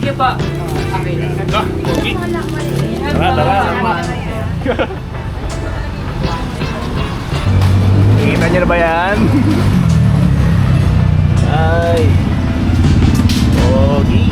Sige pa. Okay. Tara. Kita niyo na ba yan? Ay. Okay.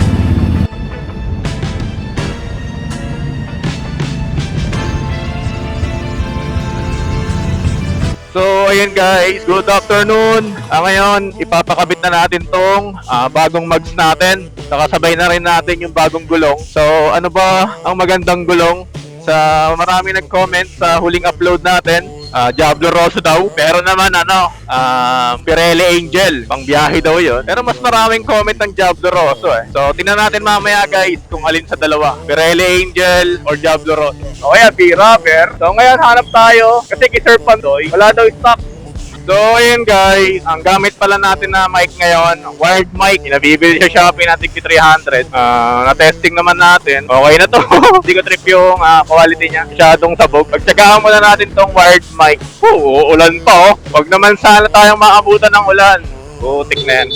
So ayun guys, good afternoon. Ngayon, ipapakabit na natin tong bagong mugs natin. Nakasabay na rin natin yung bagong gulong. So ano ba ang magandang gulong? Sa marami nag-comment sa huling upload natin, Diablo Rosso daw. Pero naman Pirelli Angel, pang biyahe daw yun. Pero mas maraming comment ng Diablo Rosso eh. So tingnan natin mamaya guys kung alin sa dalawa, Pirelli Angel or Diablo Rosso. Okay, B-Rubber. So ngayon hanap tayo kasi kay Sir Pandoy wala daw stock. So ayun guys, ang gamit pala natin na mic ngayon, wired mic. Nabibili sa Shopee natin 300. Na-testing naman natin. Okay na to. Hindi ko trip yung quality niya. Masyadong sabog. Pagtsagaan muna natin tong wired mic. Uulan pa oh. Wag naman sana tayong maabutan ng ulan. Butik na yan.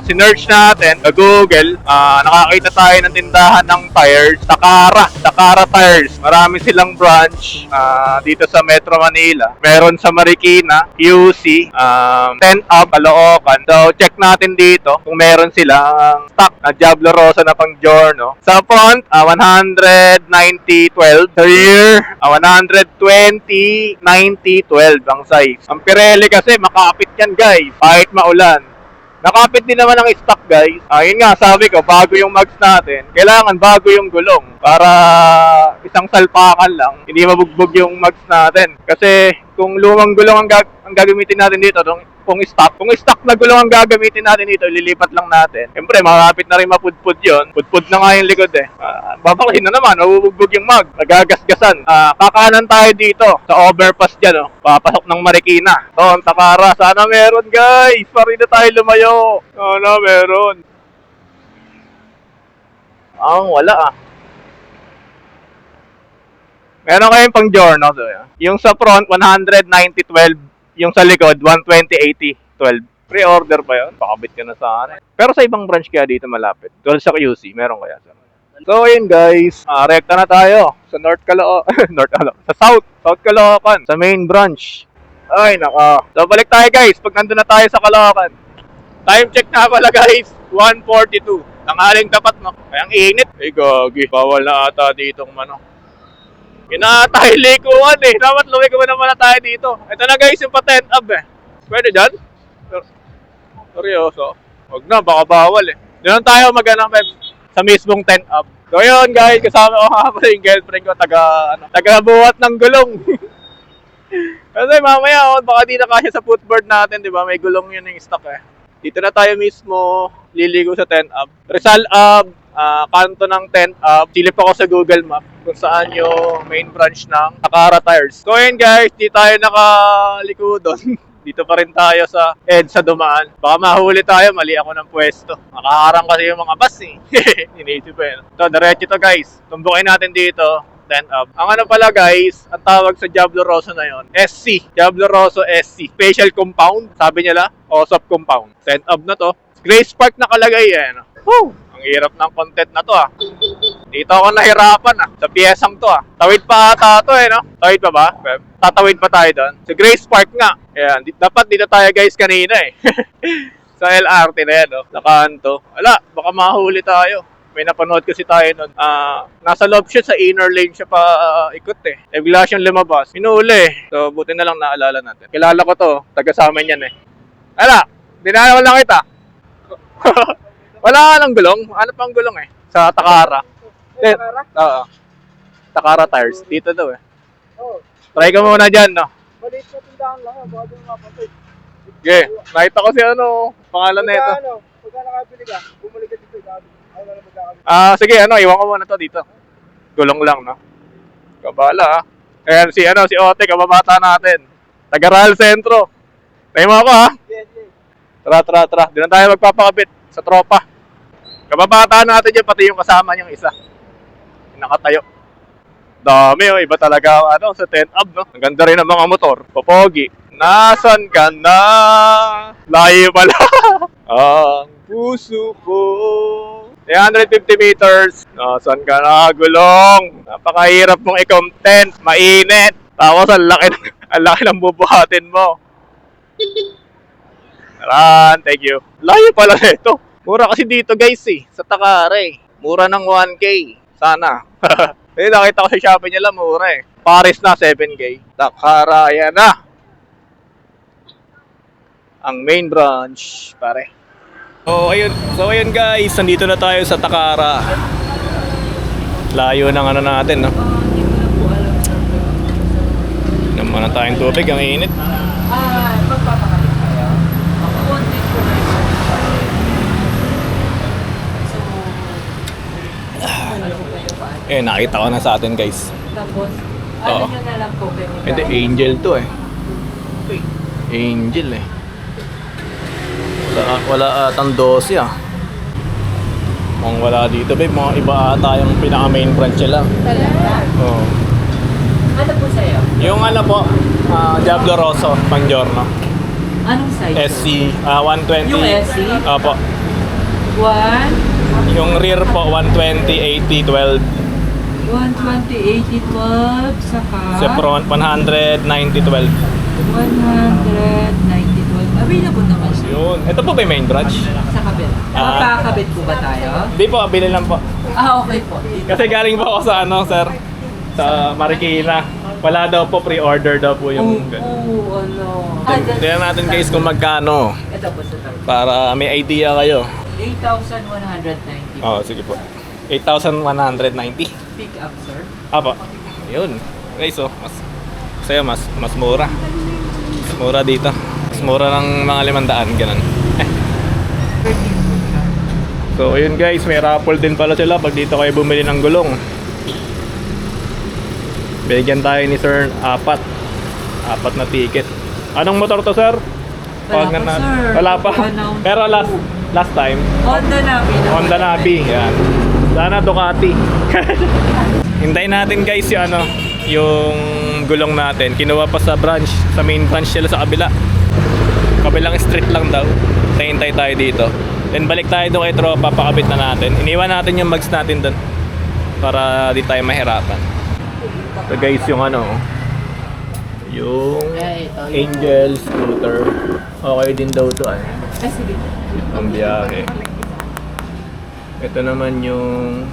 Sinearch natin sa Google, nakakita tayo ng tindahan ng tires, Takara Tires. Marami silang branch dito sa Metro Manila. Meron sa Marikina, QC, 10 Up, Caloocan. So check natin dito kung meron silang stock na Diablo Rosso na pang Giorno. Sa font, 190/12. Sa rear, 120/90/12 ang size. Ang Pirelli kasi makapit yan guys, kahit maulan. Nakapit din naman ang stock guys. Yun nga, sabi ko, bago yung mugs natin, kailangan bago yung gulong para isang salpakan lang, hindi mabugbog yung mugs natin. Kasi kung lumang gulong ang gagamitin natin dito, kung stock na gulong ang gagamitin natin dito, lilipat lang natin. Siyempre, makakapit na rin mapudpud yun. Pudpud na nga yung likod eh. Babalahin na naman, mabubugbog yung mug. Nagagasgasan. Kakanan tayo dito sa overpass dyan, oh. Papasok ng Marikina. Doon, Takara. Sana meron, guys. Pari na tayo lumayo. Sana meron. Wala Meron kayong pang Giorno. So, yung sa front, 190/12. Yung sa likod, 120/80/12. Pre-order pa yun. Pakabit ka na sa akin. Pero sa ibang branch kaya dito malapit. Doon sa QC, meron kaya sa. So, ayun guys. Rekta na tayo sa sa South Caloocan. Sa main branch. Ay, naka. So, balik tayo guys. Pag nandun na tayo sa Caloocan. Time check na pala guys. 1:42. Tanghaling tapat no. Ay, ang init. Ay, gagi. Bawal na ata ditong manok. Tayo likuan eh. Dapat lumiko na tayo dito. Ito na guys yung pa-10 up eh. Pwede dyan? Seryoso. Huwag na, baka bawal eh. Doon tayo maghanap sa mismong 10 up. So yun guys, kasama ko nga pala yung girlfriend ko. Taga buhat ng gulong. Kasi mamaya, baka di na kasya sa footboard natin, di ba? May gulong yun yung stock eh. Dito na tayo mismo liligo sa 10 up. Rizal up. Kanto ng 10 up. Silip ako sa Google Map kung saan yung main branch ng Takara Tires. So yun guys, di tayo nakaliko doon. Dito pa rin tayo sa EDSA dumaan. Baka mahuli tayo, mali ako ng pwesto. Nakaharang kasi yung mga bus eh. Inisip pa yun. So diretso to guys. Tumbukin natin dito. 10 up. Ang ano pala guys, ang tawag sa Diablo Rosso na yon, SC. Diablo Rosso SC. Special compound. Sabi nila, OSOP compound. 10 up na to. Grace Park nakalagay yan. Woo! Ang hirap ng content na to Dito ako nahirapan sa piyesang to Tawid pa ata to no? Tawid pa ba? Tatawid pa tayo doon. Sa Grace Park nga. Ayan, dapat dito tayo guys kanina sa LRT na yan Nakanto. Wala, baka mahuli tayo. May napanood kasi tayo nun. Nasa loob siya, sa inner lane siya pa ikot Bigla siyang lumabas. Hinuli So, buti na lang naalala natin. Kilala ko to, taga sa amin yan Ala, dinalaw lang kita. Wala ka ng gulong? Ano pang gulong Sa Takara. Takara? Oo. Takara Tires. Dito daw Try ka muna dyan, no? Maliit na tindahan lang baka doon mapatid. Okay. Nakita ko si pangalan na ito. Pagka nakabili ka, bumalik ka dito. Ay, wala magkakabili. Sige, iwan ko muna to dito. Gulong lang, no? Kabala, Ayan, si Ote, kababata natin. Taga-Ral Centro. Tayo mo ako, Yes. Tara. Di na tayo magpapakabit sa tropa. Kababataan natin dyan, pati yung kasama niyang isa. Nakatayo. Dami iba talaga sa 10 up no. Ang ganda rin ng mga motor. Popogi. Nasan ka na? Layo pala. Ang puso ko 350 meters. Oh, saan ka na, gulong? Napakahirap mong i-content. Mainit. Tapos, ang laki ng bubuhatin mo. Aran, thank you. Layo pala nito. Mura kasi dito guys sa Takare. Mura ng 1K. Sana. Eh, nakita ko sa Shopee nila, mura Paris na, 7K. Takara, ayan na. Ang main branch, pare. So ayun guys, nandito na tayo sa Takara. Layo ng ano natin, no? Naman na tayong tubig, ang init. Magpapakalit tayo. Konti ko na Nakita ko na sa atin guys. Tapos, Oo. nyo na lang po kayo. Hindi, Angel to Angel Wala atang 12 Mukhang wala dito babe, mga iba ata yung pinaka main branch nila. Talaga? Oo. Ano po sa'yo? Yung ano po, Diablo Rosso, Panggiorno. Anong size? SC, 120. Yung SC? Opo. 1, Yung rear po, 120, 80, 12. 120, 80, 12, saka... Sa front, 190, 12. 190, 12. Available naman siya. Yun. Ito po ba yung main branch? Sa kabit. Magkakabit po ba tayo? Hindi po, bili lang po. Okay po. Kasi galing po ako sa ano, sir? Sa Marikina. Wala daw po, pre-order daw po yung... ano. Tingnan natin guys kung magkano. Ito po sa tabi. Para may idea kayo. 8,190. Sige po. 8,190. Pick up, sir. Apo. Yun. Guys, mas mura. Mas mura dito. Mas mura ng mga 500, ganun. So, ayun guys, may raffle din pala sila pag dito kayo bumili ng gulong. Bigyan tayo ni sir 4 na ticket. Anong motor to, sir? Wala pa, sir. Wala pa. Announce Pero last time, Honda Navi. Honda Navi. Yan. Sana Ducati. Hintayin natin guys yung gulong natin. Kinuha pa sa branch, sa main branch sila sa kabila. Kabilang street lang daw. Hintay tayo dito. Then balik tayo doon kay tropa, pakabit na natin. Iniwan natin yung mags natin doon para di tayo mahirapan. So guys, yung yung Angel scooter. Okay din daw to Sige. ang biyahe. Ito naman yung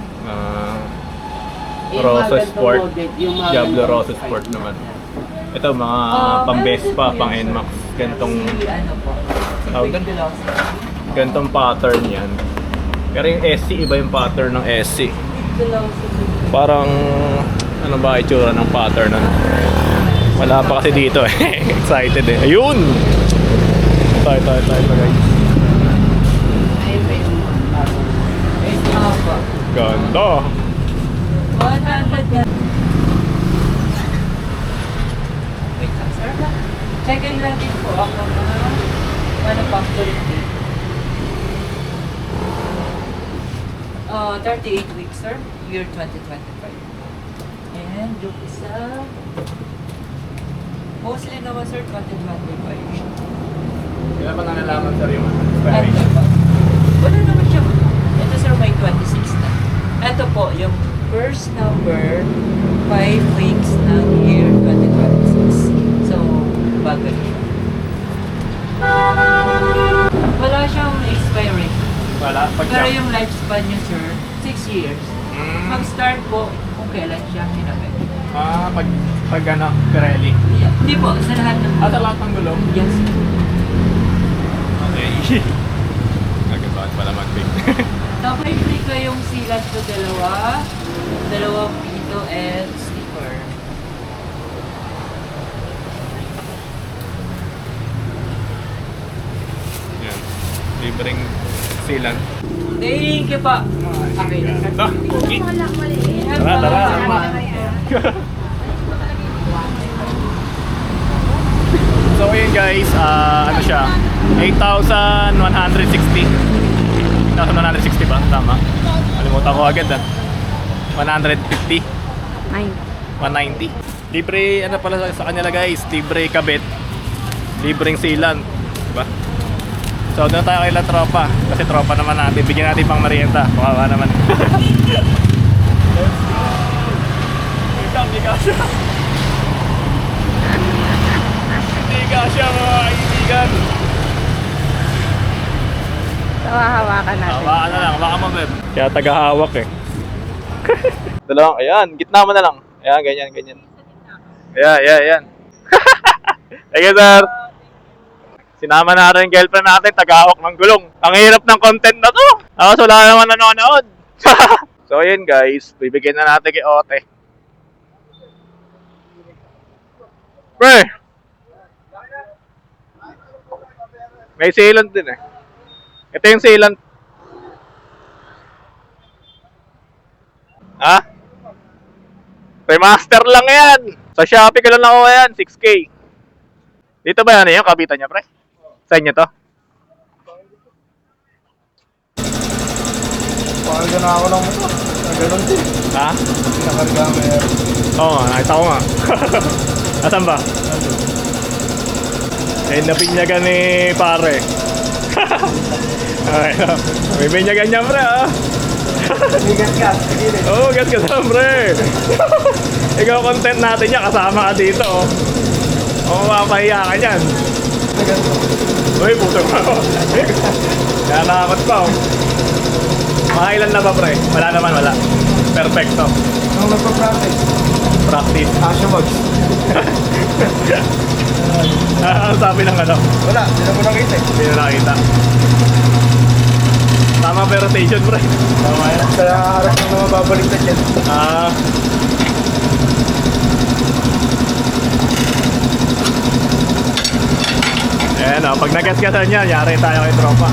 Rosso Sport. Diablo Rosso Sport naman. Ito mga pang-Vespa, pang-NMAX. Ganitong Ano po? ganitong pattern yan. Pero yung SC, iba yung pattern ng SC. Parang ano ba itsura ng pattern nun? Wala pa kasi dito Excited Ayun! Tayo guys. Ganda! 100 na. Wait lang, sir. Check-in lang din po ako ng manufacturing date. 38 weeks, sir. Year 2025. And yung isa... Mostly naman, sir, 2025. Kailan pa nalalaman sir yung Ano expiration? ba? Wala naman siya. Ito, sir, may 26 na. Ito po, yung first number, 5 weeks ng year 2026. So, bago siya. Wala siyang expiry. Wala. Pero yung lifespan niya, sir, 6 years. Mag-start po kung kailan siya kinabit. Pag Pirelli. Hindi po, sa lahat ng... Sa lahat ng gulong? Yes. Okay. Bakit pala mag-pick? Tapos free kayong silat ko dalawang pito and sticker. Yan. Libreng silan. Thank you pa. Okay. Okay. Tara. So ayun guys, ano siya? 8,160. 8,160 ba? Tama. Kalimutan ko agad 150. 190. Libre ano pala sa kanila guys, libre kabit. Libreng silan, diba? So doon tayo kay La Tropa. Kasi tropa naman natin. Bigyan natin pang merienda. Kawawa naman. Hindi ka siya mga kaibigan. Hawakan natin. Hawakan na lang. Hawakan mo, Beb. Kaya tagahawak eh. Dalawang, ayan. Gitna mo na lang. Ayan, ganyan, ganyan. Ayan. Thank you, sir. Sinama na rin yung girlfriend natin, tagahawak ng gulong. Ang hirap ng content na to. Tapos wala naman nanonood. So, ayun guys. Bibigyan na natin kay Ote. Pre! May sealant din eh. Ito yung sealant. Ha? Remaster lang yan. Sa Shopee ko lang nakuha yan. 6K. Dito ba yan yung kabitan niya, pre? Sa inyo to? Pakarga na ako ng motor. Ganun din. Ha? Pinakarga mo yan. Oo nga, nakita ko nga. Asan ba? Eh, napinyagan ni pare. Okay, may binyagan niya, pre, ha? Bigat ka. Sige. Oo, gas ka sa, pre. Ikaw content natin niya, kasama ka dito, oh. Oo, mapahiya ka niyan. Uy, puto mo. Kaya nakakot pa, oh. Mga ilan na ba, pre? Wala naman, wala. Perfecto. Nung nagpa-practice. Practice. Asya Mags. Ano sabi ng ano? Wala. Hindi na mo nakita eh. Hindi na nakita. Tama pa yung rotation, pre. Tama yan. Kaya harap mo naman babalik na dyan. Ah. Ayan o, pag nagasgasan niya, yari tayo kay tropa.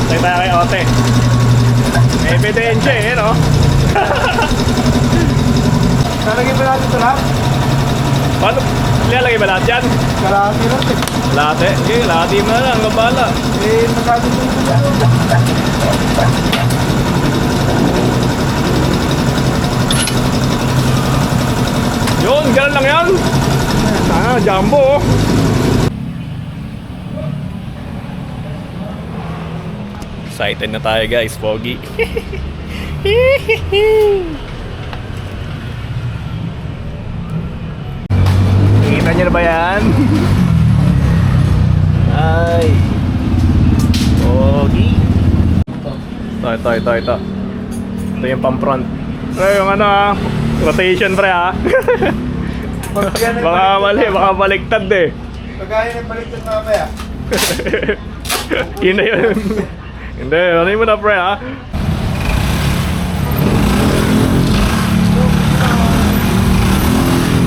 Yari tayo kay Ote. May ebidensya eh, no? Nalagay ba natin ito lahat? Paano? Nilalagay ba lahat yan? Kalahati lang eh. Lahat eh. Okay, lahat mo na lang, kabala. Eh, masyado ito dyan. Yun, ganun lang yan. Ah, jumbo oh. Excited na tayo guys, Pogi. Nakita nyo na ba yan? Ay Pogi. Ito. Ito yung pang-front. Ito yung ano ah, rotation pre ah. Baka mali, baka baliktad eh. Pagkaya ng baliktad mamaya. Yun na yun. Hindi, ano mo na pre ha?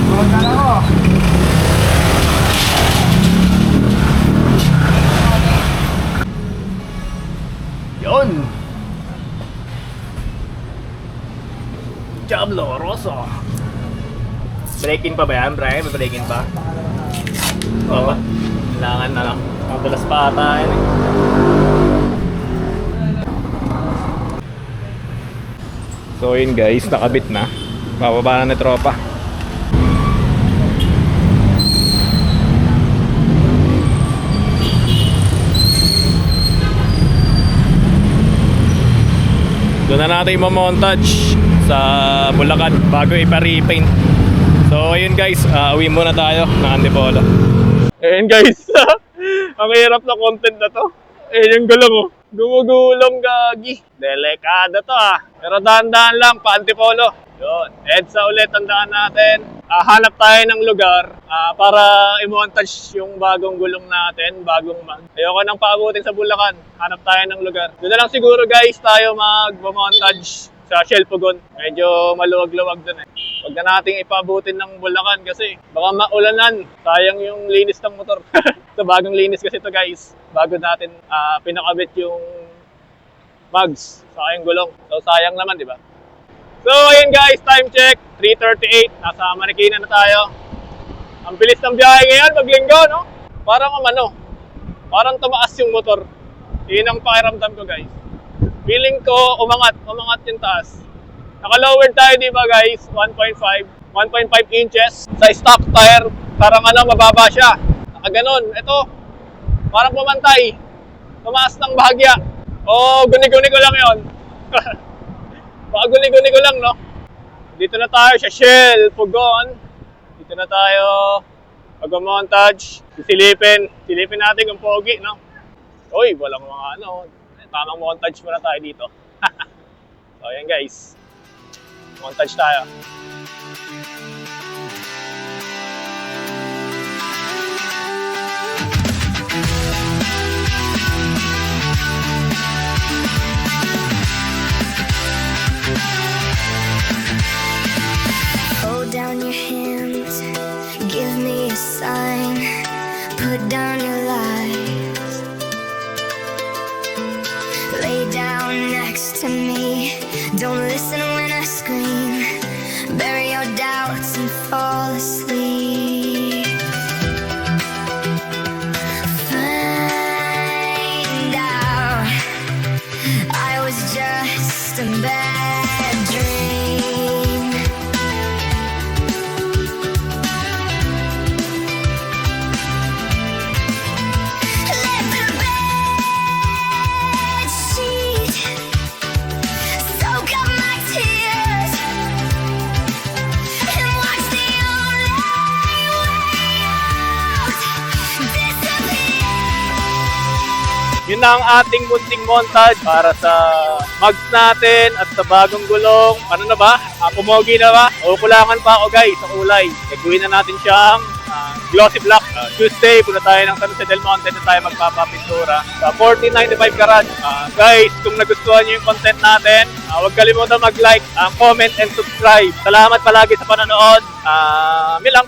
Huwag ka na ako. Yun! Diablo Rosso! Break-in pa ba yan, Brian? May break-in pa? Oo. Kailangan na lang. Madalas pa ata yan eh. So yun guys, nakabit na. Bababa na ni tropa. Doon na natin i-montage sa Bulacan bago ipa-repaint. So ayun guys, uwi muna tayo ng Antipolo. Ayun guys, ang hirap na content na to. Ayun yung gulong oh. Gumugulong gagi. Delikado to ah. Pero dahan-dahan lang pa Antipolo. Yun. EDSA ulit ang daan natin. Hanap tayo ng lugar para i-montage yung bagong gulong natin, bagong mag. Ayoko nang paabutin sa Bulacan. Hanap tayo ng lugar. Doon na lang siguro guys tayo mag-montage sa Shell Pugon. Medyo maluwag-luwag dun eh. Huwag na nating ipabutin ng Bulacan kasi baka maulanan. Sayang yung linis ng motor. So bagong linis kasi to guys. Bago natin pinakabit yung mags sa yung gulong. So sayang naman, di ba? So ayun guys, time check. 3:38. Nasa Marikina na tayo. Ang bilis ng biyahe ngayon pag linggo, no? Parang parang tumaas yung motor. Yun ang pakiramdam ko guys. Feeling ko umangat yung taas. Naka-lowered tayo, di ba guys? 1.5 inches. Sa stock tire, parang mababa siya. Nakaganon. Ito, parang pumantay. Tumaas ng bahagya. Oh, guni-guni ko lang yon. Baka guni-guni ko lang, no? Dito na tayo sa Shell, Pugon. Dito na tayo mag-montage. Silipin natin kung pogi, no? Uy, walang mga ano. Tamang montage muna tayo dito. So, ayan guys. Montage tayo. Hold down your hands, give me a sign, put down your lies. Lay down next to me, don't listen when I scream. Bury your doubts and fall asleep. Find out I was just a bad dream. Let the bed sheet soak up my tears and watch the only way out disappear. Yun na ang ating munting montage para sa mugs natin at sa bagong gulong. Ano na ba? Pumogi na ba? O kulangan pa ako guys sa kulay. Nagawin na natin siyang glossy black. Tuesday, punta tayo ng San Jose del Monte na tayo magpapapintura sa 1495 Garage. Guys, kung nagustuhan nyo yung content natin, huwag kalimutan mag-like, comment, and subscribe. Salamat palagi sa panonood. Milang!